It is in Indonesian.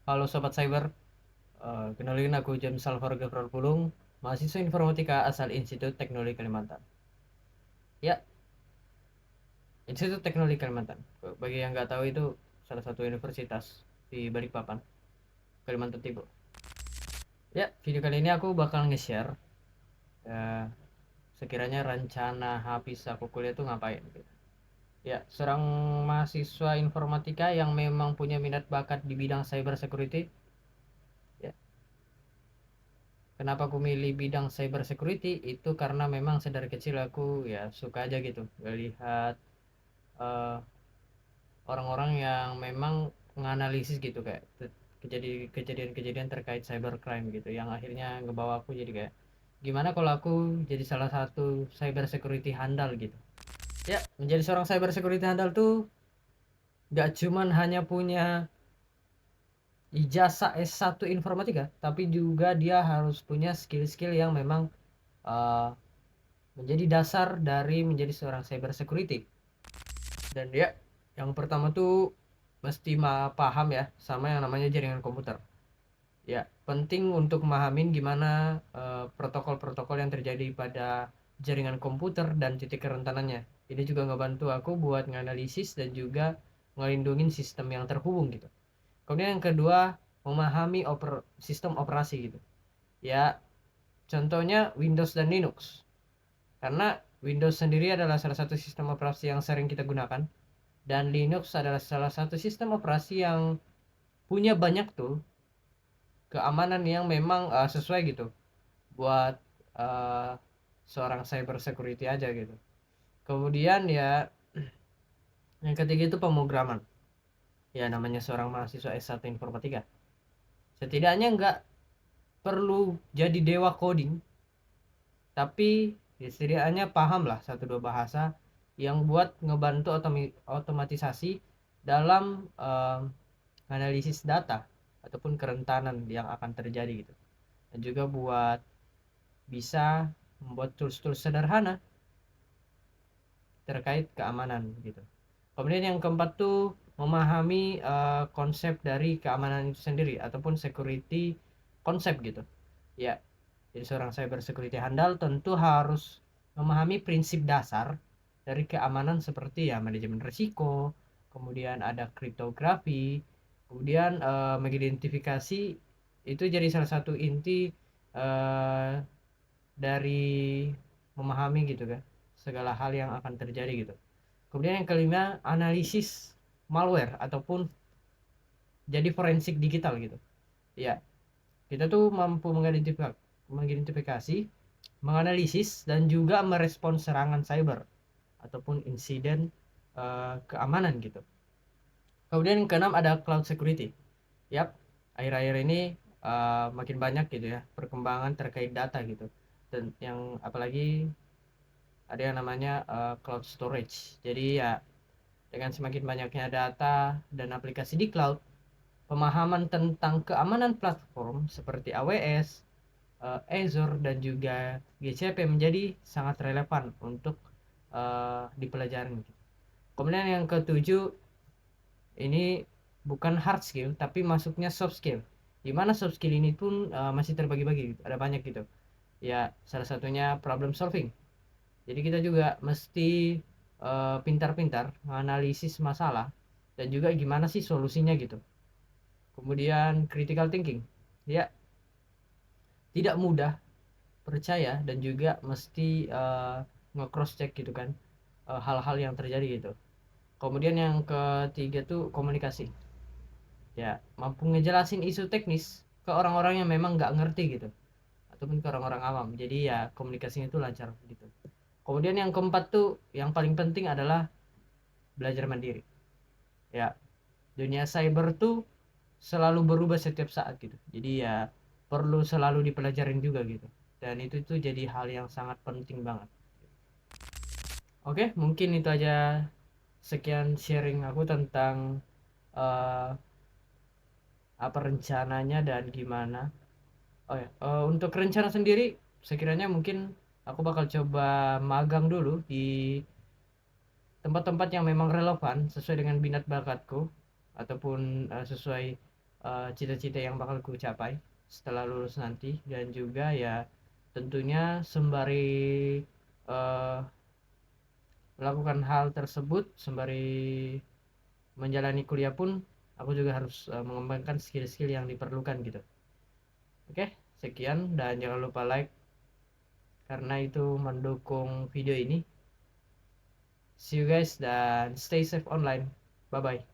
Halo Sobat Cyber, kenalin aku James Salvar Gafrar Pulung, mahasiswa informatika asal Institut Teknologi Kalimantan. Ya, Institut Teknologi Kalimantan. Bagi yang nggak tahu itu salah satu universitas di Balikpapan, Kalimantan Timur. Ya, video kali ini aku bakal nge-share eh, sekiranya rencana habis aku kuliah itu ngapain gitu. Ya, seorang mahasiswa informatika yang memang punya minat bakat di bidang cyber security. Ya, kenapa aku milih bidang cyber security itu karena memang sedari kecil aku ya suka aja gitu melihat eh, orang-orang yang memang menganalisis gitu kayak kejadian-kejadian terkait cybercrime gitu yang akhirnya ngebawa aku jadi kayak gimana kalau aku jadi salah satu cyber security handal gitu. Ya, menjadi seorang cyber security handal tuh gak cuman hanya punya ijazah S1 informatika, tapi juga dia harus punya skill-skill yang memang eh, menjadi dasar dari menjadi seorang cyber security. Dan dia yang pertama tuh mesti paham ya sama yang namanya jaringan komputer. Ya, penting untuk memahamin gimana protokol-protokol yang terjadi pada jaringan komputer dan titik kerentanannya. Ini juga ngebantu aku buat nganalisis dan juga ngelindungin sistem yang terhubung gitu. Kemudian yang kedua, memahami sistem operasi gitu. Ya, contohnya Windows dan Linux. Karena Windows sendiri adalah salah satu sistem operasi yang sering kita gunakan dan Linux adalah salah satu sistem operasi yang punya banyak tuh keamanan yang memang sesuai gitu buat uh, seorang cyber security aja gitu. Kemudian ya yang ketiga itu pemrograman. Ya namanya seorang mahasiswa S1 informatika. Setidaknya nggak perlu jadi dewa coding, tapi setidaknya paham lah satu dua bahasa yang buat ngebantu otomatisasi dalam analisis data ataupun kerentanan yang akan terjadi gitu. Dan juga buat bisa membuat tools-tools sederhana terkait keamanan gitu. Kemudian yang keempat tuh memahami konsep dari keamanan itu sendiri ataupun security konsep gitu. Ya, jadi seorang cyber security handal tentu harus memahami prinsip dasar dari keamanan seperti ya manajemen risiko, kemudian ada kriptografi, kemudian mengidentifikasi itu jadi salah satu inti eh, dari memahami gitu kan segala hal yang akan terjadi gitu. Kemudian yang kelima, analisis malware ataupun jadi forensik digital gitu. Ya, kita tuh mampu mengidentifikasi, menganalisis dan juga merespons serangan cyber ataupun insiden keamanan gitu. Kemudian yang keenam ada cloud security. Yap, akhir-akhir ini makin banyak gitu ya perkembangan terkait data gitu. Dan yang apalagi ada yang namanya cloud storage. Jadi ya dengan semakin banyaknya data dan aplikasi di cloud, pemahaman tentang keamanan platform seperti AWS, Azure dan juga GCP menjadi sangat relevan untuk dipelajari. Kemudian yang ketujuh ini bukan hard skill tapi masuknya soft skill. Di mana soft skill ini pun masih terbagi-bagi, gitu. Ada banyak gitu. Ya, salah satunya problem solving. Jadi kita juga mesti pintar-pintar menganalisis masalah dan juga gimana sih solusinya gitu. Kemudian critical thinking. Ya, tidak mudah percaya dan juga mesti nge-cross check gitu kan hal-hal yang terjadi gitu. Kemudian yang ketiga tuh komunikasi. Ya, mampu ngejelasin isu teknis ke orang-orang yang memang nggak ngerti gitu ataupun ke orang-orang awam. Jadi ya komunikasinya itu lancar gitu. Kemudian yang keempat tuh yang paling penting adalah belajar mandiri. Ya, dunia cyber tuh selalu berubah setiap saat gitu. Jadi ya perlu selalu dipelajarin juga gitu. Dan itu tuh jadi hal yang sangat penting banget. Oke, mungkin itu aja sekian sharing aku tentang eh, apa rencananya dan gimana. Oh ya, untuk rencana sendiri sekiranya mungkin aku bakal coba magang dulu di tempat-tempat yang memang relevan sesuai dengan minat bakatku ataupun sesuai cita-cita yang bakal ku capai setelah lulus nanti, dan juga ya tentunya sembari uh, melakukan hal tersebut, sembari menjalani kuliah pun aku juga harus mengembangkan skill-skill yang diperlukan gitu. Oke, sekian dan jangan lupa like karena itu mendukung video ini. See you guys dan stay safe online. Bye bye.